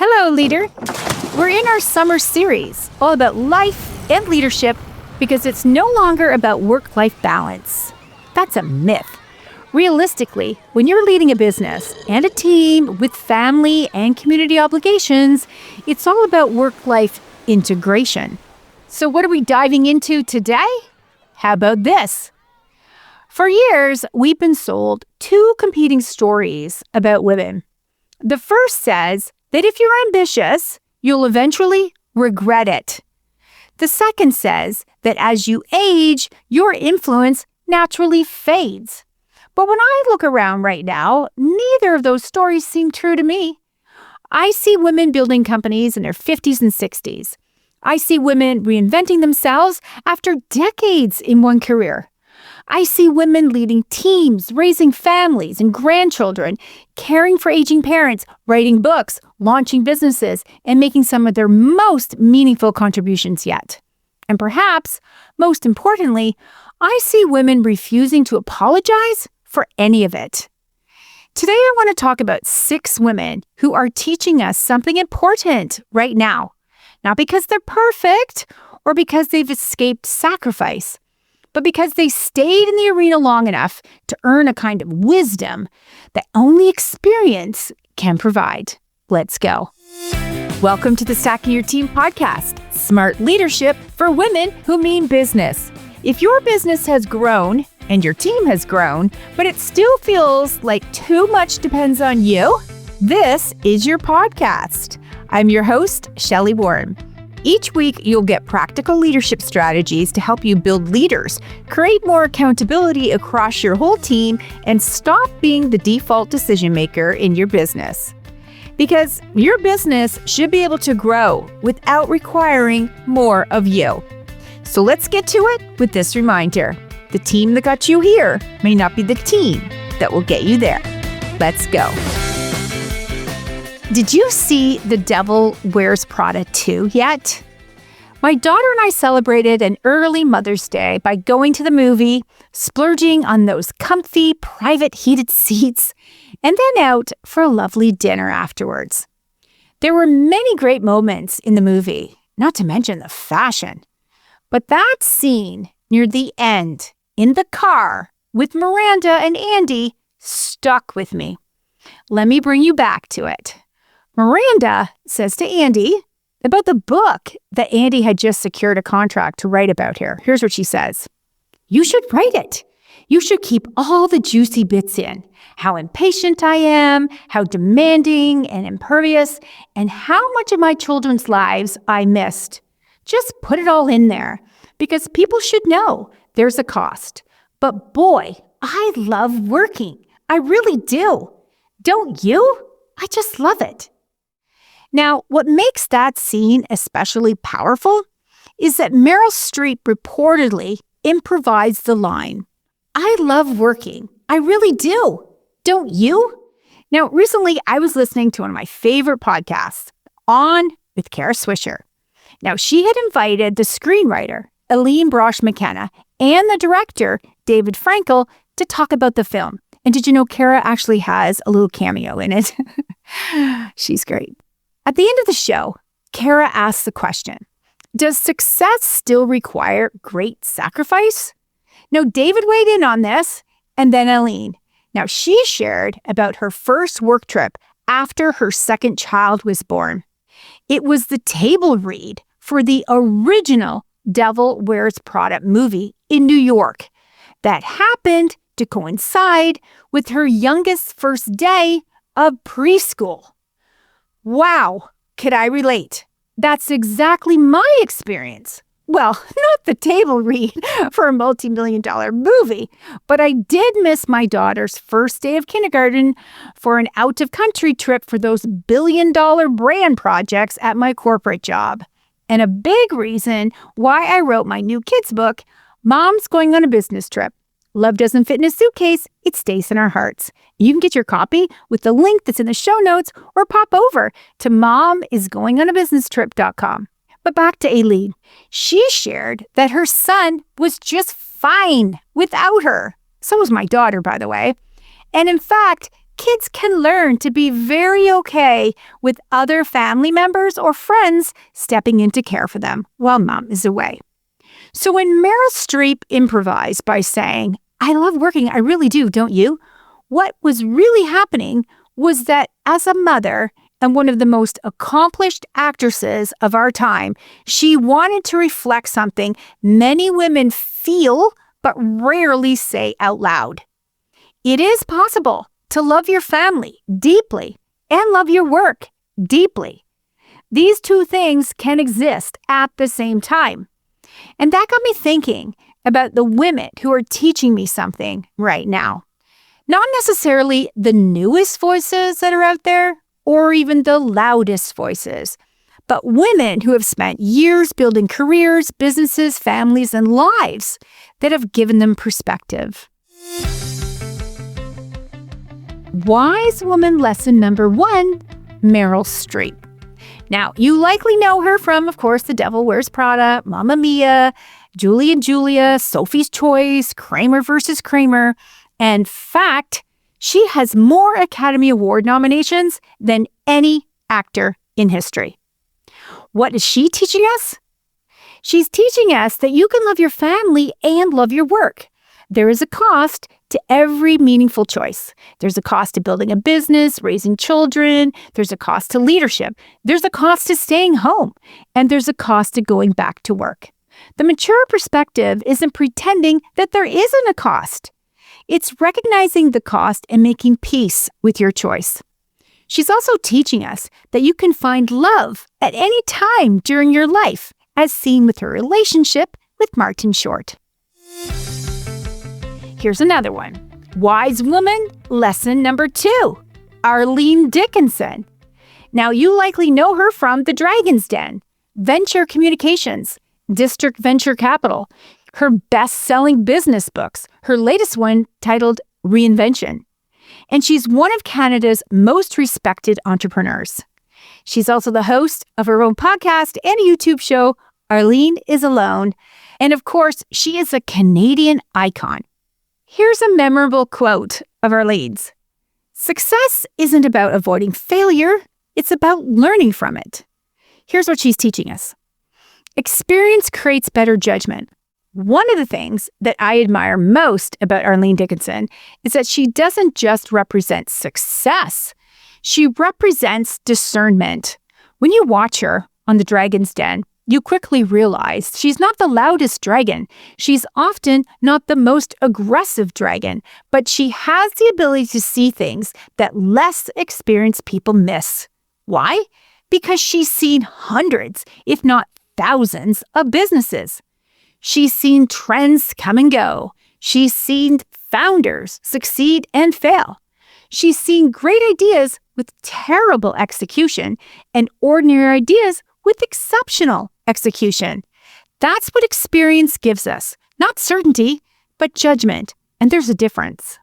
Hello, leader. We're in our summer series all about life and leadership because it's no longer about work-life balance. That's a myth. Realistically, when you're leading a business and a team with family and community obligations, it's all about work-life integration. So what are we diving into today? How about this? For years, we've been sold two competing stories about women. The first says that if you're ambitious, you'll eventually regret it. The second says that as you age, your influence naturally fades. But when I look around right now, neither of those stories seem true to me. I see women building companies in their 50s and 60s. I see women reinventing themselves after decades in one career. I see women leading teams, raising families and grandchildren, caring for aging parents, writing books, launching businesses, and making some of their most meaningful contributions yet. And perhaps, most importantly, I see women refusing to apologize for any of it. Today, I want to talk about 6 women who are teaching us something important right now. Not because they're perfect or because they've escaped sacrifice, but because they stayed in the arena long enough to earn a kind of wisdom that only experience can provide. Let's go. Welcome to the Stacking Your Team podcast, smart leadership for women who mean business. If your business has grown and your team has grown, but it still feels like too much depends on you, this is your podcast. I'm your host, Shelli Warren. Each week, you'll get practical leadership strategies to help you build leaders, create more accountability across your whole team, and stop being the default decision maker in your business. Because your business should be able to grow without requiring more of you. So let's get to it with this reminder. The team that got you here may not be the team that will get you there. Let's go. Did you see The Devil Wears Prada 2 yet? My daughter and I celebrated an early Mother's Day by going to the movie, splurging on those comfy, private heated seats, and then out for a lovely dinner afterwards. There were many great moments in the movie, not to mention the fashion. But that scene near the end, in the car with Miranda and Andy, stuck with me. Let me bring you back to it. Miranda says to Andy about the book that Andy had just secured a contract to write about here. Here's what she says. You should write it. You should keep all the juicy bits in. How impatient I am, how demanding and impervious, and how much of my children's lives I missed. Just put it all in there because people should know there's a cost. But boy, I love working. I really do. Don't you? I just love it. Now, what makes that scene especially powerful is that Meryl Streep reportedly improvised the line, I love working. I really do. Don't you? Now, recently, I was listening to one of my favorite podcasts, On with Kara Swisher. Now, she had invited the screenwriter, Aline Brosh McKenna, and the director, David Frankel, to talk about the film. And did you know Kara actually has a little cameo in it? She's great. At the end of the show, Kara asks the question, does success still require great sacrifice? Now, David weighed in on this, and then Aline. Now, she shared about her first work trip after her second child was born. It was the table read for the original Devil Wears Prada movie in New York that happened to coincide with her youngest first day of preschool. Wow, could I relate? That's exactly my experience. Well, not the table read for a multi-million-dollar movie, but I did miss my daughter's first day of kindergarten for an out-of-country trip for those billion-dollar brand projects at my corporate job. And a big reason why I wrote my new kids' book, Mom's Going on a Business Trip. Love doesn't fit in a suitcase, it stays in our hearts. You can get your copy with the link that's in the show notes or pop over to momisgoingonabusinesstrip.com. But back to Aileen. She shared that her son was just fine without her. So was my daughter, by the way. And in fact, kids can learn to be very okay with other family members or friends stepping in to care for them while mom is away. So when Meryl Streep improvised by saying, "I love working, I really do, don't you?" what was really happening was that as a mother and one of the most accomplished actresses of our time, she wanted to reflect something many women feel but rarely say out loud. It is possible to love your family deeply and love your work deeply. These two things can exist at the same time. And that got me thinking about the women who are teaching me something right now. Not necessarily the newest voices that are out there, or even the loudest voices, but women who have spent years building careers, businesses, families, and lives that have given them perspective. Wise woman lesson number 1, Meryl Streep. Now, you likely know her from, of course, The Devil Wears Prada, Mamma Mia, Julie and Julia, Sophie's Choice, Kramer versus Kramer. In fact, she has more Academy Award nominations than any actor in history. What is she teaching us? She's teaching us that you can love your family and love your work. There is a cost to every meaningful choice. There's a cost to building a business, raising children. There's a cost to leadership. There's a cost to staying home. And there's a cost to going back to work. The mature perspective isn't pretending that there isn't a cost. It's recognizing the cost and making peace with your choice. She's also teaching us that you can find love at any time during your life, as seen with her relationship with Martin Short. Here's another one. Wise woman lesson number 2, Arlene Dickinson. Now, you likely know her from The Dragon's Den, Venture Communications, District Venture Capital, her best-selling business books, her latest one titled Reinvention. And she's one of Canada's most respected entrepreneurs. She's also the host of her own podcast and a YouTube show, Arlene is Alone. And of course, she is a Canadian icon. Here's a memorable quote of Arlene's. "Success isn't about avoiding failure, it's about learning from it." Here's what she's teaching us. Experience creates better judgment. One of the things that I admire most about Arlene Dickinson is that she doesn't just represent success. She represents discernment. When you watch her on The Dragon's Den, you quickly realize she's not the loudest dragon. She's often not the most aggressive dragon, but she has the ability to see things that less experienced people miss. Why? Because she's seen hundreds, if not thousands, of businesses. She's seen trends come and go. She's seen founders succeed and fail. She's seen great ideas with terrible execution and ordinary ideas with exceptional execution. That's what experience gives us. Not certainty, but judgment. And there's a difference.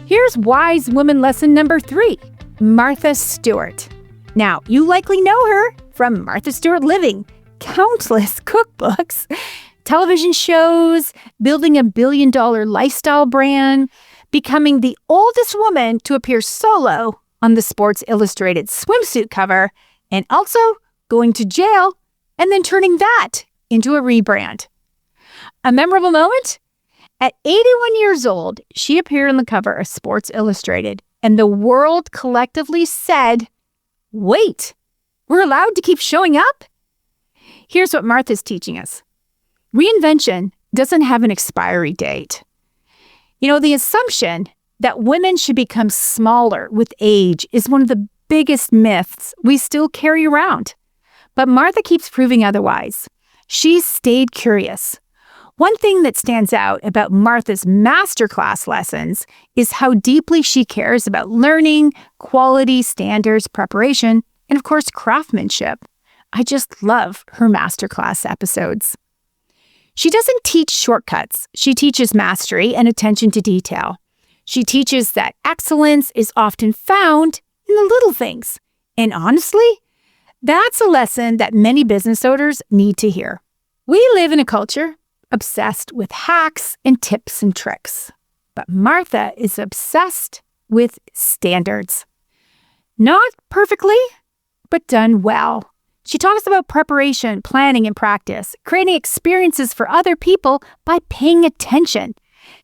Here's wise woman lesson number 3, Martha Stewart. Now, you likely know her from Martha Stewart Living, countless cookbooks, television shows, building a billion-dollar lifestyle brand, becoming the oldest woman to appear solo on the Sports Illustrated swimsuit cover, and also going to jail and then turning that into a rebrand. A memorable moment? At 81 years old, she appeared on the cover of Sports Illustrated, and the world collectively said, "Wait, we're allowed to keep showing up?" Here's what Martha's teaching us. Reinvention doesn't have an expiry date. You know, the assumption that women should become smaller with age is one of the biggest myths we still carry around. But Martha keeps proving otherwise. She's stayed curious. One thing that stands out about Martha's masterclass lessons is how deeply she cares about learning, quality, standards, preparation, and of course, craftsmanship. I just love her masterclass episodes. She doesn't teach shortcuts. She teaches mastery and attention to detail. She teaches that excellence is often found in the little things. And honestly, that's a lesson that many business owners need to hear. We live in a culture obsessed with hacks and tips and tricks. But Martha is obsessed with standards. Not perfectly, but done well. She talks about preparation, planning, and practice, creating experiences for other people by paying attention.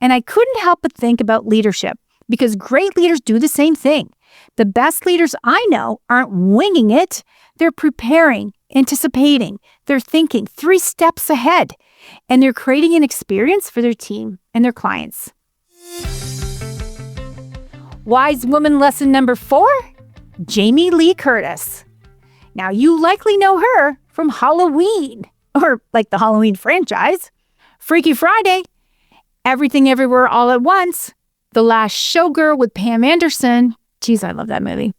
And I couldn't help but think about leadership, because great leaders do the same thing. The best leaders I know aren't winging it. They're preparing, anticipating. They're thinking 3 steps ahead. And they're creating an experience for their team and their clients. Wise woman lesson number 4, Jamie Lee Curtis. Now, you likely know her from Halloween, or like the Halloween franchise, Freaky Friday, Everything Everywhere All at Once, The Last Showgirl with Pam Anderson. Geez, I love that movie.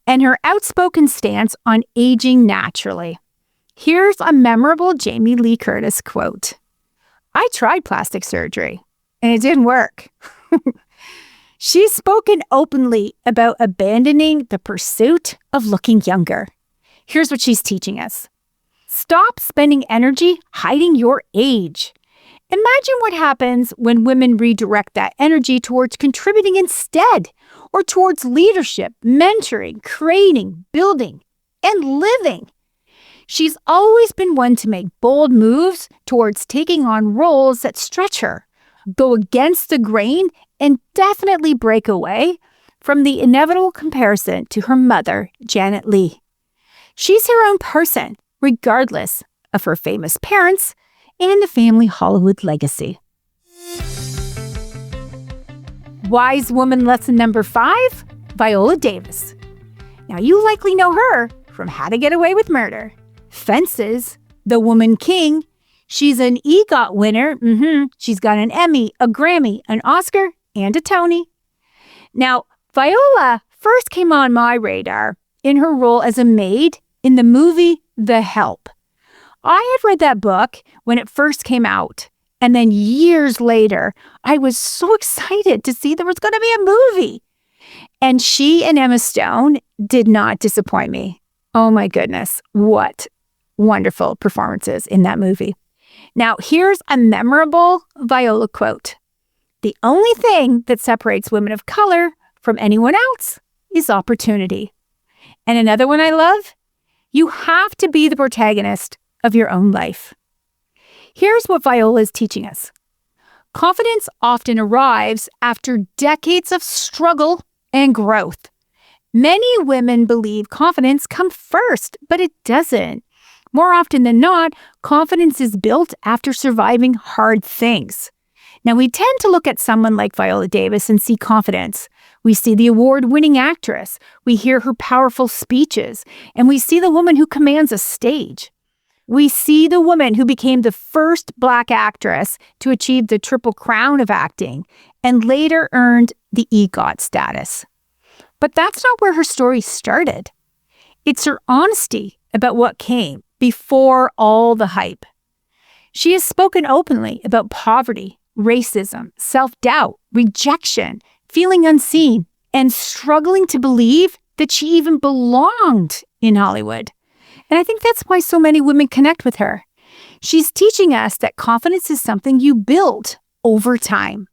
And her outspoken stance on aging naturally. Here's a memorable Jamie Lee Curtis quote. "I tried plastic surgery, and it didn't work." She's spoken openly about abandoning the pursuit of looking younger. Here's what she's teaching us. Stop spending energy hiding your age. Imagine what happens when women redirect that energy towards contributing instead, or towards leadership, mentoring, creating, building, and living. She's always been one to make bold moves towards taking on roles that stretch her, go against the grain, and definitely break away from the inevitable comparison to her mother, Janet Leigh. She's her own person, regardless of her famous parents and the family Hollywood legacy. Wise woman lesson number 5, Viola Davis. Now, you likely know her from How to Get Away with Murder, Fences, The Woman King. She's an EGOT winner. She's got an Emmy, a Grammy, an Oscar, and a Tony. Now, Viola first came on my radar in her role as a maid in the movie The Help. I had read that book when it first came out, and then years later, I was so excited to see there was going to be a movie. And she and Emma Stone did not disappoint me. Oh my goodness, what wonderful performances in that movie. Now, here's a memorable Viola quote. "The only thing that separates women of color from anyone else is opportunity." And another one I love, "You have to be the protagonist of your own life." Here's what Viola is teaching us. Confidence often arrives after decades of struggle and growth. Many women believe confidence comes first, but it doesn't. More often than not, confidence is built after surviving hard things. Now, we tend to look at someone like Viola Davis and see confidence. We see the award-winning actress, we hear her powerful speeches, and we see the woman who commands a stage. We see the woman who became the first Black actress to achieve the Triple Crown of acting and later earned the EGOT status. But that's not where her story started. It's her honesty about what came before all the hype. She has spoken openly about poverty, racism, self-doubt, rejection, feeling unseen, and struggling to believe that she even belonged in Hollywood. And I think that's why so many women connect with her. She's teaching us that confidence is something you build over time.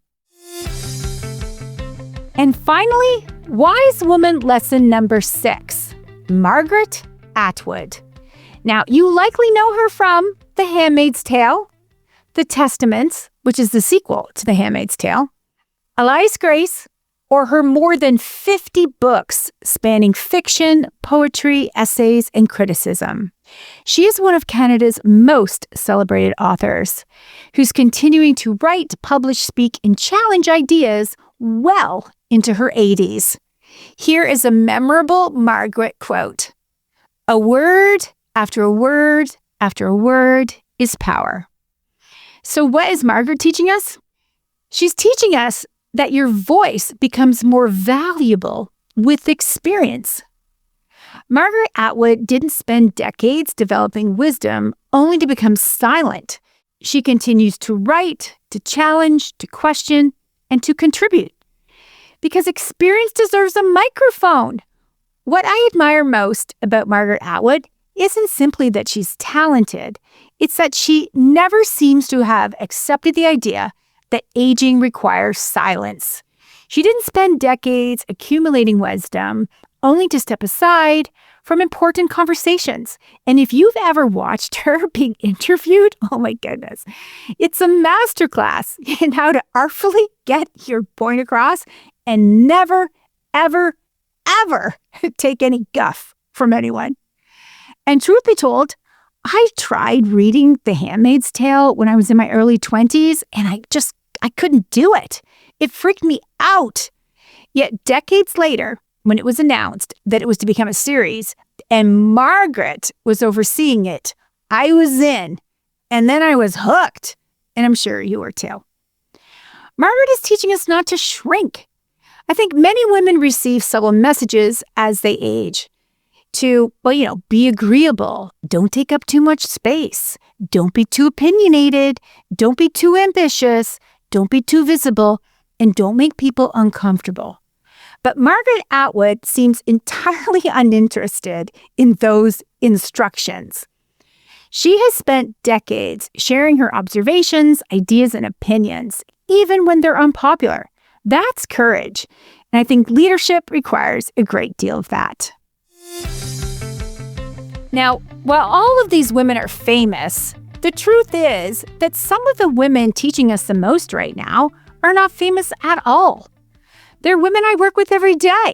And finally, wise woman lesson number 6, Margaret Atwood. Now, you likely know her from The Handmaid's Tale, The Testaments, which is the sequel to The Handmaid's Tale, Elias Grace, or her more than 50 books spanning fiction, poetry, essays, and criticism. She is one of Canada's most celebrated authors, who's continuing to write, publish, speak, and challenge ideas well into her 80s. Here is a memorable Margaret quote. "A word after a word after a word is power." So what is Margaret teaching us? She's teaching us that your voice becomes more valuable with experience. Margaret Atwood didn't spend decades developing wisdom only to become silent. She continues to write, to challenge, to question, and to contribute. Because experience deserves a microphone. What I admire most about Margaret Atwood isn't simply that she's talented. It's that she never seems to have accepted the idea that aging requires silence. She didn't spend decades accumulating wisdom only to step aside from important conversations. And if you've ever watched her being interviewed, oh my goodness, it's a masterclass in how to artfully get your point across and never, ever, ever take any guff from anyone. And truth be told, I tried reading The Handmaid's Tale when I was in my early 20s, and I couldn't do it. It freaked me out. Yet decades later, when it was announced that it was to become a series and Margaret was overseeing it, I was in, and then I was hooked. And I'm sure you were too. Margaret is teaching us not to shrink. I think many women receive subtle messages as they age to, be agreeable. Don't take up too much space. Don't be too opinionated. Don't be too ambitious. Don't be too visible. And don't make people uncomfortable. But Margaret Atwood seems entirely uninterested in those instructions. She has spent decades sharing her observations, ideas, and opinions, even when they're unpopular. That's courage. And I think leadership requires a great deal of that. Now, while all of these women are famous, the truth is that some of the women teaching us the most right now are not famous at all. They're women I work with every day.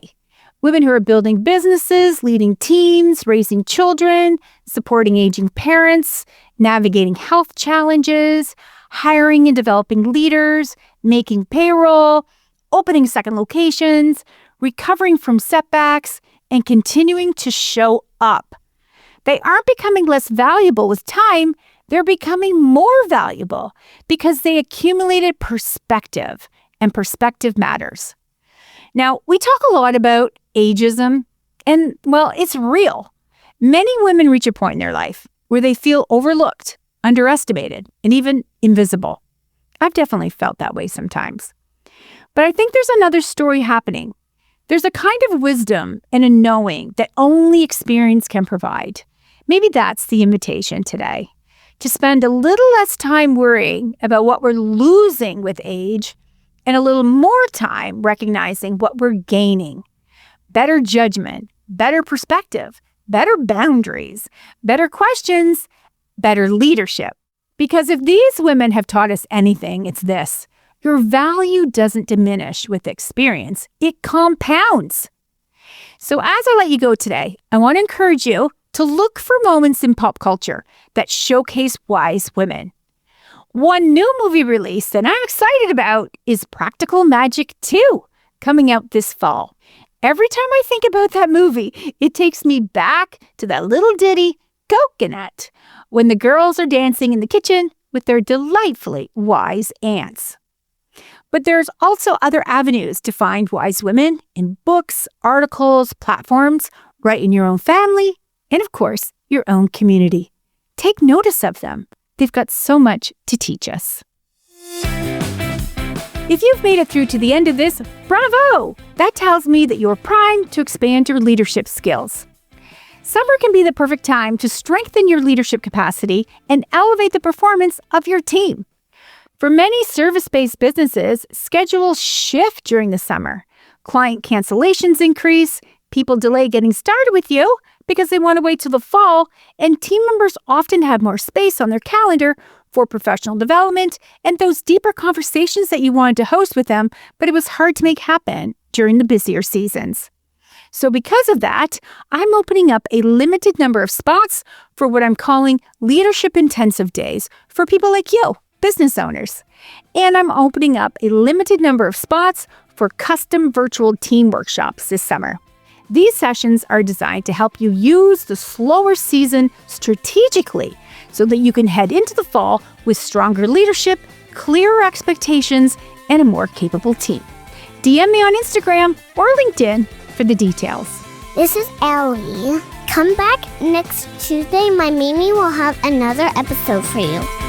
Women who are building businesses, leading teams, raising children, supporting aging parents, navigating health challenges, hiring and developing leaders, making payroll, opening second locations, recovering from setbacks, and continuing to show up. They aren't becoming less valuable with time. They're becoming more valuable because they accumulated perspective, and perspective matters. Now, we talk a lot about ageism, and, it's real. Many women reach a point in their life where they feel overlooked, underestimated, and even invisible. I've definitely felt that way sometimes. But I think there's another story happening. There's a kind of wisdom and a knowing that only experience can provide. Maybe that's the invitation today, to spend a little less time worrying about what we're losing with age and a little more time recognizing what we're gaining. Better judgment, better perspective, better boundaries, better questions, better leadership. Because if these women have taught us anything, it's this: your value doesn't diminish with experience, it compounds. So as I let you go today, I want to encourage you to look for moments in pop culture that showcase wise women. One new movie release that I'm excited about is Practical Magic 2, coming out this fall. Every time I think about that movie, it takes me back to that little ditty, Coconut, when the girls are dancing in the kitchen with their delightfully wise aunts. But there's also other avenues to find wise women in books, articles, platforms, right in your own family, and of course, your own community. Take notice of them. They've got so much to teach us. If you've made it through to the end of this, bravo! That tells me that you're primed to expand your leadership skills. Summer can be the perfect time to strengthen your leadership capacity and elevate the performance of your team. For many service-based businesses, schedules shift during the summer. Client cancellations increase, people delay getting started with you because they want to wait till the fall, and team members often have more space on their calendar for professional development and those deeper conversations that you wanted to host with them, but it was hard to make happen during the busier seasons. So because of that, I'm opening up a limited number of spots for what I'm calling leadership intensive days for people like you, business owners. And I'm opening up a limited number of spots for custom virtual team workshops this summer. These sessions are designed to help you use the slower season strategically so that you can head into the fall with stronger leadership, clearer expectations, and a more capable team. DM me on Instagram or LinkedIn for the details. This is Ellie. Come back next Tuesday. My Mimi will have another episode for you.